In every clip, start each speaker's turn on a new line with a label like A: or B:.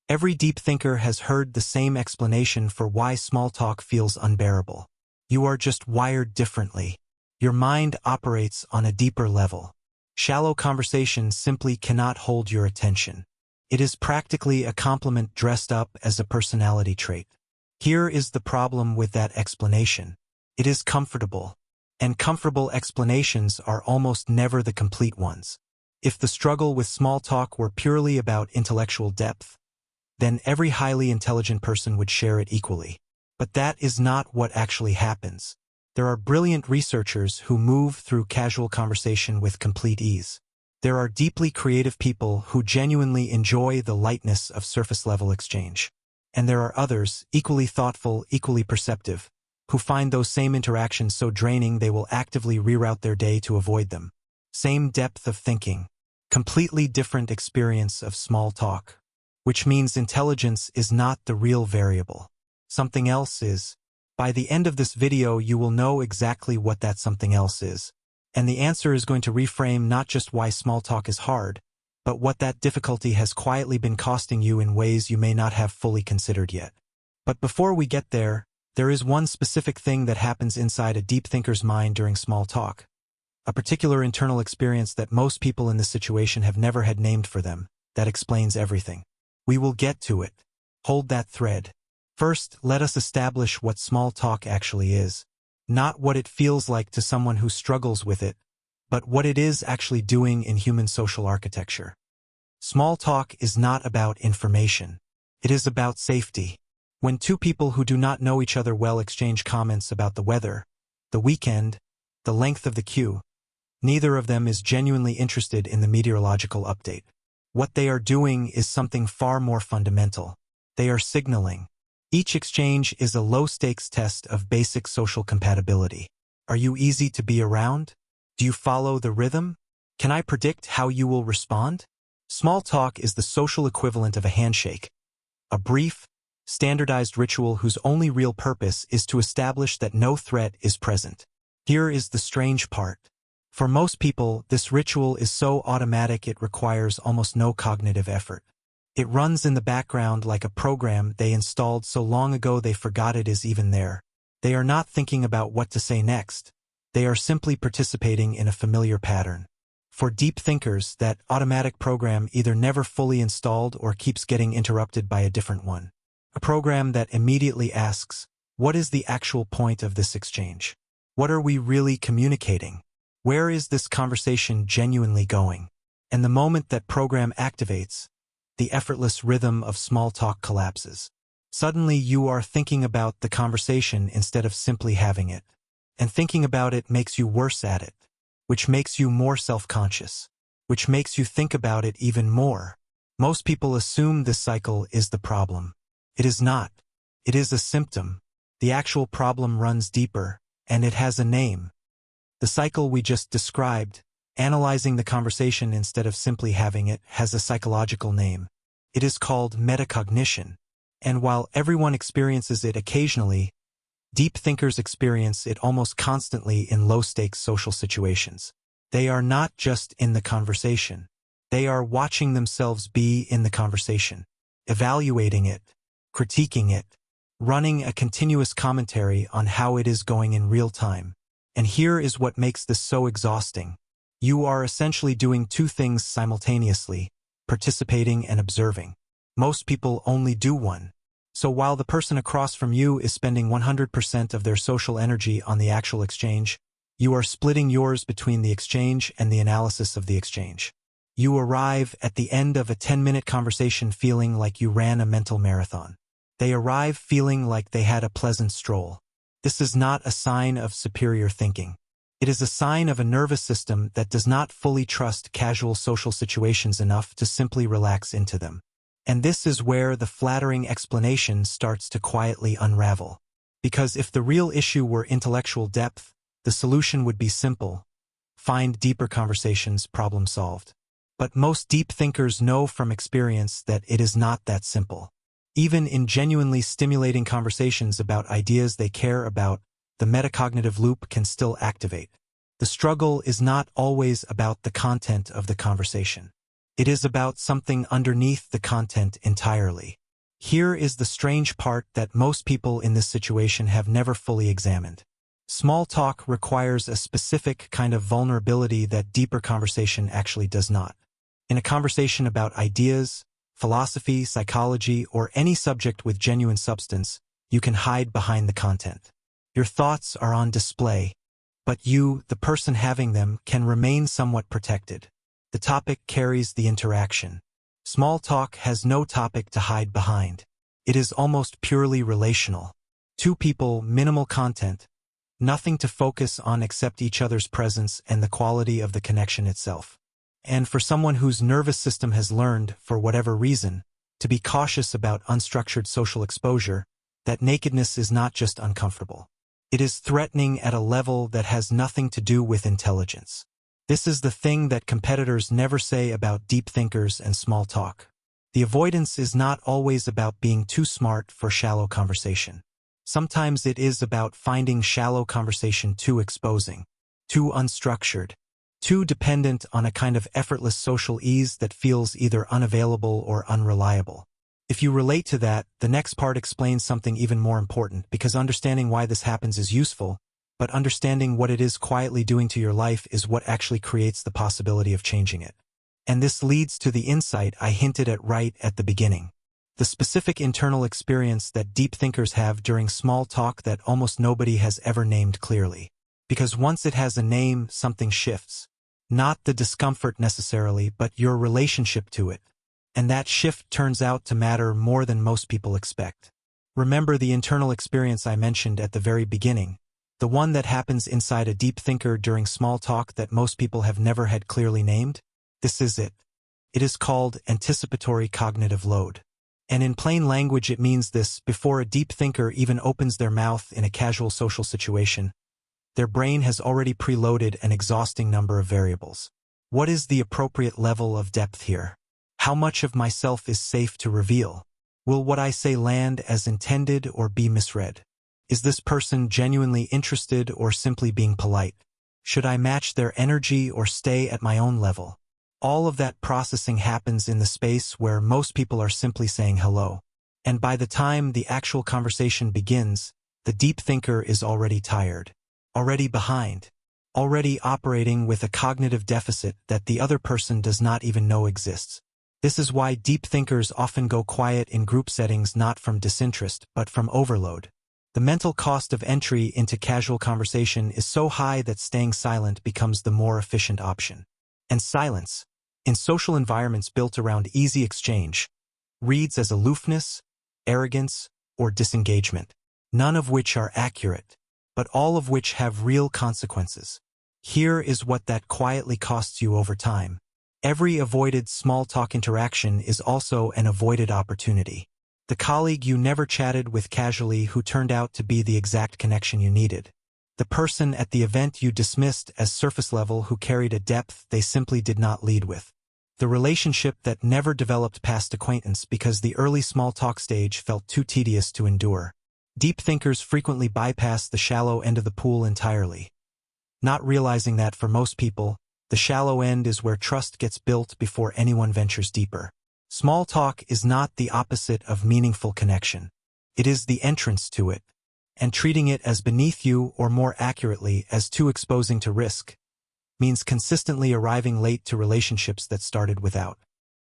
A: Every deep thinker has heard the same explanation for why small talk feels unbearable. You are just wired differently. Your mind operates on a deeper level. Shallow conversation simply cannot hold your attention. It is practically a compliment dressed up as a personality trait. Here is the problem with that explanation. It is comfortable. And comfortable explanations are almost never the complete ones. If the struggle with small talk were purely about intellectual depth, then every highly intelligent person would share it equally. But that is not what actually happens. There are brilliant researchers who move through casual conversation with complete ease. There are deeply creative people who genuinely enjoy the lightness of surface-level exchange. And there are others, equally thoughtful, equally perceptive, who find those same interactions so draining they will actively reroute their day to avoid them. Same depth of thinking, completely different experience of small talk. Which means intelligence is not the real variable. Something else is. By the end of this video you will know exactly what that something else is. And the answer is going to reframe not just why small talk is hard, but what that difficulty has quietly been costing you in ways you may not have fully considered yet. But before we get there is one specific thing that happens inside a deep thinker's mind during small talk. A particular internal experience that most people in this situation have never had named for them, that explains everything. We will get to it. Hold that thread. First, let us establish what small talk actually is. Not what it feels like to someone who struggles with it, but what it is actually doing in human social architecture. Small talk is not about information. It is about safety. When two people who do not know each other well exchange comments about the weather, the weekend, the length of the queue, neither of them is genuinely interested in the meteorological update. What they are doing is something far more fundamental. They are signaling. Each exchange is a low-stakes test of basic social compatibility. Are you easy to be around? Do you follow the rhythm? Can I predict how you will respond? Small talk is the social equivalent of a handshake. A brief, standardized ritual whose only real purpose is to establish that no threat is present. Here is the strange part. For most people, this ritual is so automatic it requires almost no cognitive effort. It runs in the background like a program they installed so long ago they forgot it is even there. They are not thinking about what to say next. They are simply participating in a familiar pattern. For deep thinkers, that automatic program either never fully installed or keeps getting interrupted by a different one. A program that immediately asks, what is the actual point of this exchange? What are we really communicating? Where is this conversation genuinely going? And the moment that program activates, the effortless rhythm of small talk collapses. Suddenly you are thinking about the conversation instead of simply having it. And thinking about it makes you worse at it, which makes you more self-conscious, which makes you think about it even more. Most people assume this cycle is the problem. It is not. It is a symptom. The actual problem runs deeper, and it has a name. The cycle we just described, analyzing the conversation instead of simply having it, has a psychological name. It is called meta-cognition. And while everyone experiences it occasionally, deep thinkers experience it almost constantly in low-stakes social situations. They are not just in the conversation. They are watching themselves be in the conversation, evaluating it, critiquing it, running a continuous commentary on how it is going in real time. And here is what makes this so exhausting. You are essentially doing two things simultaneously, participating and observing. Most people only do one. So while the person across from you is spending 100% of their social energy on the actual exchange, you are splitting yours between the exchange and the analysis of the exchange. You arrive at the end of a 10-minute conversation feeling like you ran a mental marathon. They arrive feeling like they had a pleasant stroll. This is not a sign of superior thinking. It is a sign of a nervous system that does not fully trust casual social situations enough to simply relax into them. And this is where the flattering explanation starts to quietly unravel. Because if the real issue were intellectual depth, the solution would be simple. Find deeper conversations, problem solved. But most deep thinkers know from experience that it is not that simple. Even in genuinely stimulating conversations about ideas they care about, the metacognitive loop can still activate. The struggle is not always about the content of the conversation. It is about something underneath the content entirely. Here is the strange part that most people in this situation have never fully examined. Small talk requires a specific kind of vulnerability that deeper conversation actually does not. In a conversation about ideas, philosophy, psychology, or any subject with genuine substance, you can hide behind the content. Your thoughts are on display, but you, the person having them, can remain somewhat protected. The topic carries the interaction. Small talk has no topic to hide behind. It is almost purely relational. Two people, minimal content, nothing to focus on except each other's presence and the quality of the connection itself. And for someone whose nervous system has learned, for whatever reason, to be cautious about unstructured social exposure, that nakedness is not just uncomfortable. It is threatening at a level that has nothing to do with intelligence. This is the thing that competitors never say about deep thinkers and small talk. The avoidance is not always about being too smart for shallow conversation. Sometimes it is about finding shallow conversation too exposing, too unstructured, too dependent on a kind of effortless social ease that feels either unavailable or unreliable. If you relate to that, the next part explains something even more important, because understanding why this happens is useful, but understanding what it is quietly doing to your life is what actually creates the possibility of changing it. And this leads to the insight I hinted at right at the beginning. The specific internal experience that deep thinkers have during small talk that almost nobody has ever named clearly. Because once it has a name, something shifts. Not the discomfort necessarily, but your relationship to it. And that shift turns out to matter more than most people expect. Remember the internal experience I mentioned at the very beginning, the one that happens inside a deep thinker during small talk that most people have never had clearly named? This is it. It is called anticipatory cognitive load. And in plain language it means this: before a deep thinker even opens their mouth in a casual social situation, their brain has already preloaded an exhausting number of variables. What is the appropriate level of depth here? How much of myself is safe to reveal? Will what I say land as intended or be misread? Is this person genuinely interested or simply being polite? Should I match their energy or stay at my own level? All of that processing happens in the space where most people are simply saying hello. And by the time the actual conversation begins, the deep thinker is already tired, already behind, already operating with a cognitive deficit that the other person does not even know exists. This is why deep thinkers often go quiet in group settings, not from disinterest, but from overload. The mental cost of entry into casual conversation is so high that staying silent becomes the more efficient option. And silence, in social environments built around easy exchange, reads as aloofness, arrogance, or disengagement, none of which are accurate, but all of which have real consequences. Here is what that quietly costs you over time. Every avoided small talk interaction is also an avoided opportunity. The colleague you never chatted with casually who turned out to be the exact connection you needed. The person at the event you dismissed as surface level who carried a depth they simply did not lead with. The relationship that never developed past acquaintance because the early small talk stage felt too tedious to endure. Deep thinkers frequently bypass the shallow end of the pool entirely, not realizing that for most people, the shallow end is where trust gets built before anyone ventures deeper. Small talk is not the opposite of meaningful connection. It is the entrance to it. And treating it as beneath you, or more accurately, as too exposing to risk, means consistently arriving late to relationships that started without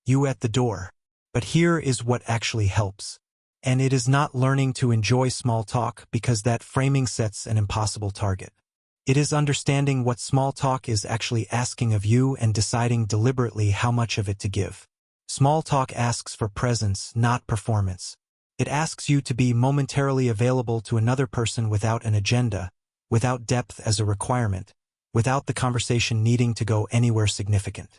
A: you at the door. But here is what actually helps. And it is not learning to enjoy small talk, because that framing sets an impossible target. It is understanding what small talk is actually asking of you and deciding deliberately how much of it to give. Small talk asks for presence, not performance. It asks you to be momentarily available to another person without an agenda, without depth as a requirement, without the conversation needing to go anywhere significant.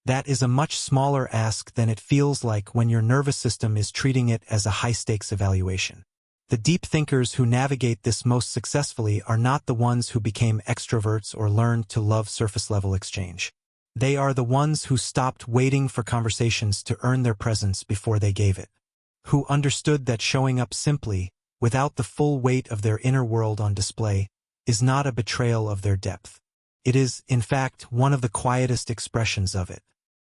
A: That is a much smaller ask than it feels like when your nervous system is treating it as a high-stakes evaluation. The deep thinkers who navigate this most successfully are not the ones who became extroverts or learned to love surface-level exchange. They are the ones who stopped waiting for conversations to earn their presence before they gave it. Who understood that showing up simply, without the full weight of their inner world on display, is not a betrayal of their depth. It is, in fact, one of the quietest expressions of it.